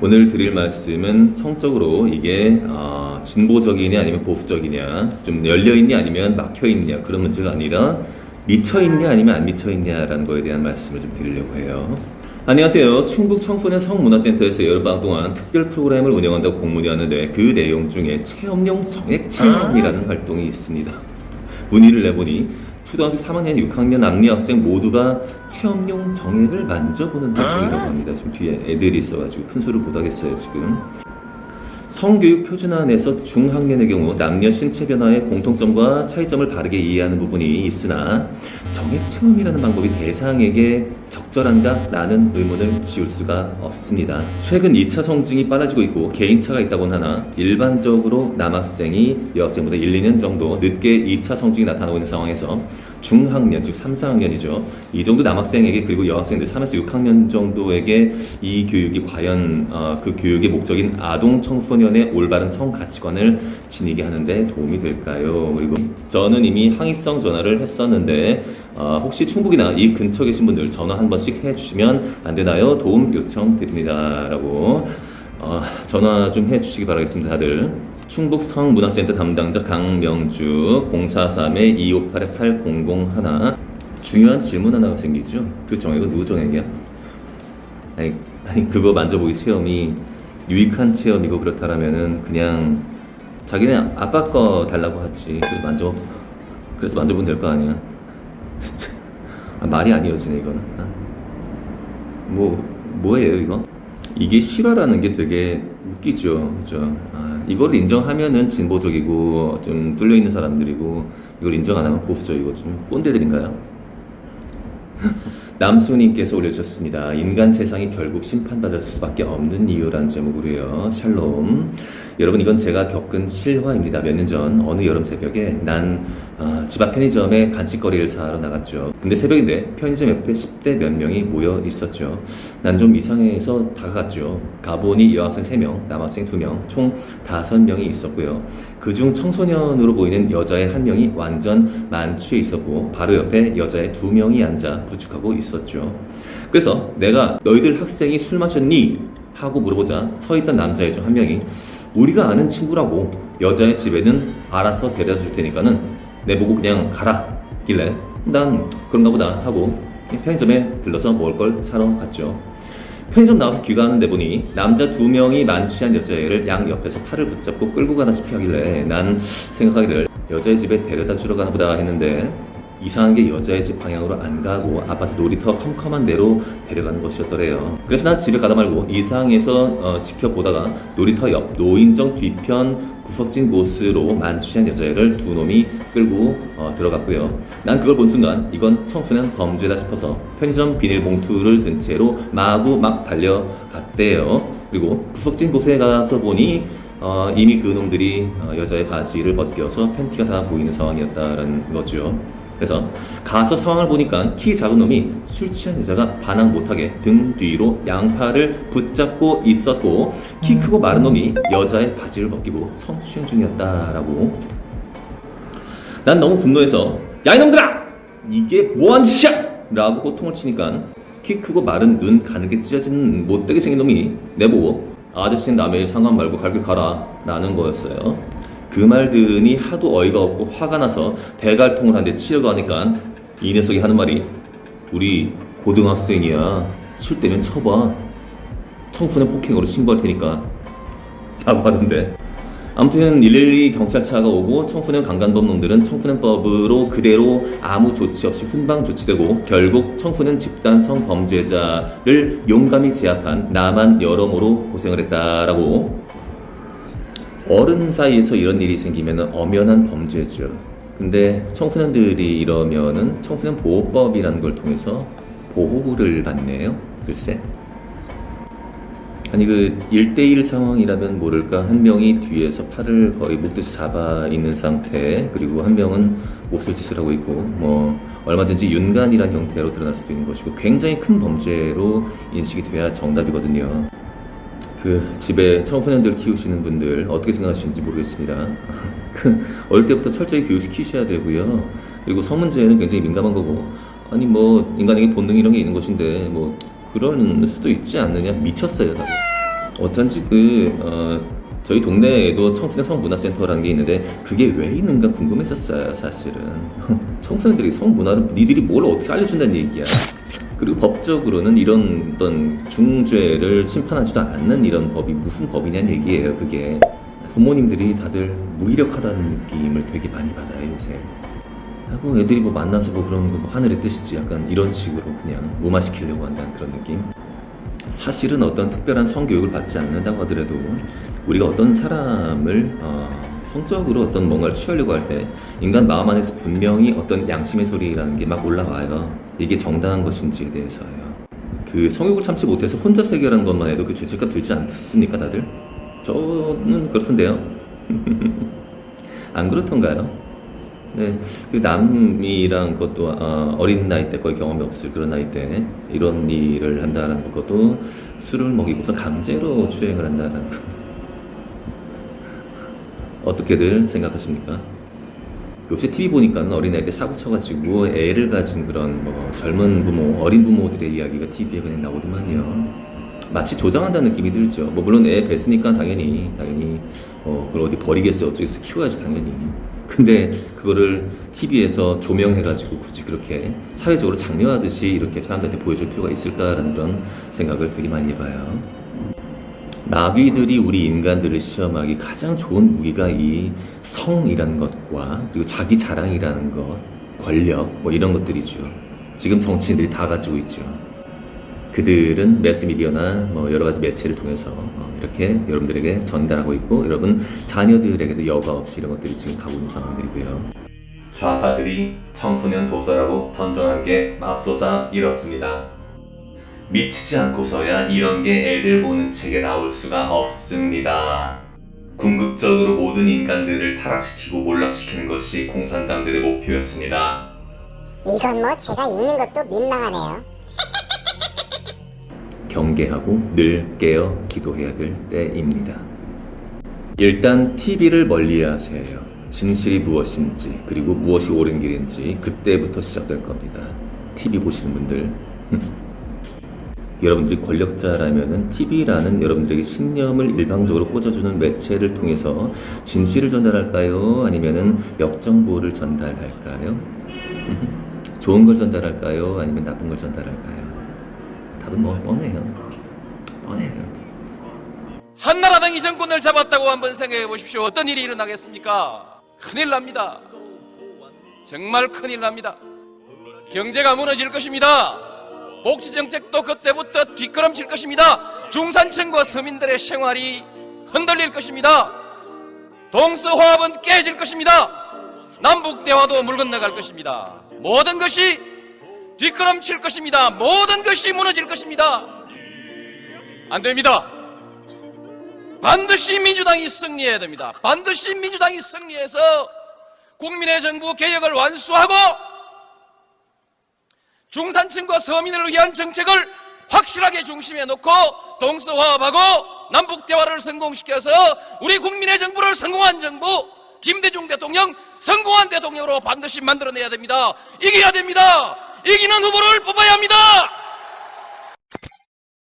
오늘 드릴 말씀은 성적으로 이게 진보적이냐 아니면 보수적이냐, 좀 열려있냐 아니면 막혀있냐 그런 문제가 아니라 미쳐있냐 아니면 안 미쳐있냐라는 거에 대한 말씀을 좀 드리려고 해요. 안녕하세요. 충북 청소년 성문화센터에서 여름방학 동안 특별 프로그램을 운영한다고 공문이 왔는데 그 내용 중에 체험용 정액 체험이라는 활동이 있습니다. 문의를 내보니 초등학교 3학년, 6학년 남녀 학생 모두가 체험용 정액을 만져보는 활동이라고 합니다. 지금 뒤에 애들이 있어가지고 큰 소리를 못 하겠어요, 지금. 성교육 표준안에서 중학년의 경우 남녀 신체 변화의 공통점과 차이점을 바르게 이해하는 부분이 있으나 정액 체험이라는 방법이 대상에게 적절한가? 라는 의문을 지울 수가 없습니다. 최근 2차 성징이 빨라지고 있고 개인차가 있다고는 하나 일반적으로 남학생이 여학생보다 1, 2년 정도 늦게 2차 성징이 나타나고 있는 상황에서 중학년, 즉 3, 4학년이죠. 이 정도 남학생에게 그리고 여학생들 3에서 6학년 정도에게 이 교육이 과연 그 교육의 목적인 아동 청소년의 올바른 성 가치관을 지니게 하는데 도움이 될까요? 그리고 저는 이미 항의성 전화를 했었는데 혹시 충북이나 이 근처 계신 분들 전화 한 번씩 해주시면 안 되나요? 도움 요청드립니다. 라고 전화 좀 해주시기 바라겠습니다. 다들. 충북 성문화센터 담당자 강명주 043-258-8001. 중요한 질문 하나가 생기죠. 그 정액은 누구 정액이야? 아니 그거 만져보기 체험이 유익한 체험이고 그렇다라면은 그냥 자기네 아빠 거 달라고 하지. 그래서 만져보면 될 거 아니야. 진짜 말이 안 이어지네 이거는. 뭐예요 이거? 이게 실화라는 게 되게 웃기죠, 그죠? 이걸 인정하면은 진보적이고 좀 뚫려 있는 사람들이고 이걸 인정 안 하면 보수적이고 좀 꼰대들인가요? 남수님께서 올려주셨습니다. 인간 세상이 결국 심판받을 수밖에 없는 이유란 제목으로요. 샬롬. 여러분 이건 제가 겪은 실화입니다. 몇 년 전 어느 여름 새벽에 난 집 앞 편의점에 간식거리를 사러 나갔죠. 근데 새벽인데 편의점 옆에 10대 몇 명이 모여 있었죠. 난 좀 이상해서 다가갔죠. 가보니 여학생 3명, 남학생 2명, 총 5명이 있었고요. 그중 청소년으로 보이는 여자애 1명이 완전 만취해 있었고 바로 옆에 여자애 2명이 앉아 부축하고 있었죠. 그래서 내가 너희들 학생이 술 마셨니? 하고 물어보자 서있던 남자애 중 1명이 우리가 아는 친구라고 여자의 집에는 알아서 데려다 줄 테니까는 내보고 그냥 가라 길래 난 그런가 보다 하고 편의점에 들러서 먹을 걸 사러 갔죠. 편의점 나와서 귀가하는데 보니 남자 2명이 만취한 여자애를 양 옆에서 팔을 붙잡고 끌고 가다시피 하길래 난 생각하기를 여자의 집에 데려다 주러 가나 보다 했는데 이상한 게 여자의 집 방향으로 안 가고 아파트 놀이터 컴컴한 데로 데려가는 것이었더래요. 그래서 난 집에 가다 말고 이상해서 지켜보다가 놀이터 옆 노인정 뒤편 구석진 곳으로 만취한 여자애를 2놈이 끌고 들어갔고요. 난 그걸 본 순간 이건 청소년 범죄다 싶어서 편의점 비닐봉투를 든 채로 마구 막 달려갔대요. 그리고 구석진 곳에 가서 보니 이미 그 놈들이 여자의 바지를 벗겨서 팬티가 다 보이는 상황이었다는 거죠. 그래서 가서 상황을 보니까 키 작은 놈이 술 취한 여자가 반항 못하게 등 뒤로 양팔을 붙잡고 있었고 키 크고 마른 놈이 여자의 바지를 벗기고 성추행 중이었다라고. 난 너무 분노해서 야 이놈들아! 이게 뭐한 짓이야! 라고 호통을 치니까 키 크고 마른 눈 가늘게 찢어진 못되게 생긴 놈이 내보고 아저씨는 남의 상관 말고 갈 길 가라 라는 거였어요. 그 말 들으니 하도 어이가 없고 화가 나서 대갈통을 한 대 치려고 하니까 이 녀석이 하는 말이 우리 고등학생이야. 술 때면 쳐봐. 청소년 폭행으로 신고할 테니까 라고 하던데 아무튼 112 경찰차가 오고 청소년 강간범 놈들은 청소년법으로 그대로 아무 조치 없이 훈방 조치되고 결국 청소년 집단 성범죄자를 용감히 제압한 나만 여러모로 고생을 했다라고. 어른 사이에서 이런 일이 생기면 엄연한 범죄죠. 근데 청소년들이 이러면은 청소년 보호법이라는 걸 통해서 보호를 받네요. 글쎄. 아니 그 1대1 상황이라면 모를까 한 명이 뒤에서 팔을 거의 묶듯이 잡아 있는 상태 그리고 한 명은 몹쓸 짓을 하고 있고 뭐 얼마든지 윤간이란 형태로 드러날 수도 있는 것이고 굉장히 큰 범죄로 인식이 돼야 정답이거든요. 그 집에 청소년들 키우시는 분들 어떻게 생각하시는지 모르겠습니다. 어릴 때부터 철저히 교육시키셔야 되고요. 그리고 성 문제에는 굉장히 민감한 거고 아니 뭐 인간에게 본능 이런 게 있는 것인데 뭐 그럴 수도 있지 않느냐. 미쳤어요 다들. 어쩐지 저희 동네에도 청소년 성문화센터라는 게 있는데 그게 왜 있는가 궁금했었어요, 사실은. 청소년들이 성문화를 니들이 뭘 어떻게 알려준다는 얘기야. 그리고 법적으로는 이런 어떤 중죄를 심판하지도 않는 이런 법이 무슨 법이냐는 얘기예요, 그게. 부모님들이 다들 무기력하다는 느낌을 되게 많이 받아요, 요새. 하고 애들이 뭐 만나서 뭐 그런 거 뭐 하늘의 뜻이지 약간 이런 식으로 그냥 무마시키려고 한다는 그런 느낌. 사실은 어떤 특별한 성교육을 받지 않는다고 하더라도 우리가 어떤 사람을 성적으로 어떤 뭔가를 취하려고 할 때 인간 마음 안에서 분명히 어떤 양심의 소리라는 게 막 올라와요. 이게 정당한 것인지에 대해서요. 그 성욕을 참지 못해서 혼자서 해결하는 것만 해도 그 죄책감 들지 않습니까, 다들? 저는 그렇던데요. 안 그렇던가요? 네, 그 남이랑 그것도 어린 나이 때 거의 경험이 없을 그런 나이 때 이런 일을 한다는 것도 술을 먹이고서 강제로 추행을 한다는 거. 어떻게들 생각하십니까? 요새 TV 보니까는 어린아이 때 사고 쳐가지고 애를 가진 그런 뭐 젊은 부모, 어린 부모들의 이야기가 TV에 그냥 나오더만요. 마치 조장한다는 느낌이 들죠. 뭐 물론 애 뱃으니까 당연히 그걸 어디 버리겠어 어쩌겠어 키워야지 당연히. 근데 그거를 TV에서 조명해가지고 굳이 그렇게 사회적으로 장려하듯이 이렇게 사람들한테 보여줄 필요가 있을까라는 그런 생각을 되게 많이 해봐요. 마귀들이 우리 인간들을 시험하기 가장 좋은 무기가 이 성이라는 것과 그리고 자기 자랑이라는 것, 권력 뭐 이런 것들이죠. 지금 정치인들이 다 가지고 있죠. 그들은 매스미디어나 뭐 여러 가지 매체를 통해서 이렇게 여러분들에게 전달하고 있고 여러분 자녀들에게도 여과 없이 이런 것들이 지금 가고 있는 상황들이고요. 좌파들이 청소년 도서라고 선정한 게 맙소사 이렇습니다. 미치지 않고서야 이런 게 애들 보는 책에 나올 수가 없습니다. 궁극적으로 모든 인간들을 타락시키고 몰락시키는 것이 공산당들의 목표였습니다. 이건 뭐 제가 읽는 것도 민망하네요. 경계하고 늘 깨어 기도해야 될 때입니다. 일단 TV를 멀리하세요. 진실이 무엇인지 그리고 무엇이 옳은 길인지 그때부터 시작될 겁니다. TV 보시는 분들 여러분들이 권력자라면은 TV라는 여러분들에게 신념을 일방적으로 꽂아주는 매체를 통해서 진실을 전달할까요? 아니면은 역정보를 전달할까요? 좋은 걸 전달할까요? 아니면 나쁜 걸 전달할까요? 답은 뭐 뻔해요. 한나라당 이 정권을 잡았다고 한번 생각해 보십시오. 어떤 일이 일어나겠습니까? 큰일 납니다. 정말 큰일 납니다. 경제가 무너질 것입니다. 복지정책도 그때부터 뒷걸음칠 것입니다. 중산층과 서민들의 생활이 흔들릴 것입니다. 동서화합은 깨질 것입니다. 남북대화도 물 건너갈 것입니다. 모든 것이 뒷걸음칠 것입니다. 모든 것이 무너질 것입니다. 안 됩니다. 반드시 민주당이 승리해야 됩니다. 반드시 민주당이 승리해서 국민의 정부 개혁을 완수하고 중산층과 서민을 위한 정책을 확실하게 중심에 놓고 동서화합하고 남북대화를 성공시켜서 우리 국민의 정부를 성공한 정부, 김대중 대통령 성공한 대통령으로 반드시 만들어내야 됩니다. 이겨야 됩니다. 이기는 후보를 뽑아야 합니다.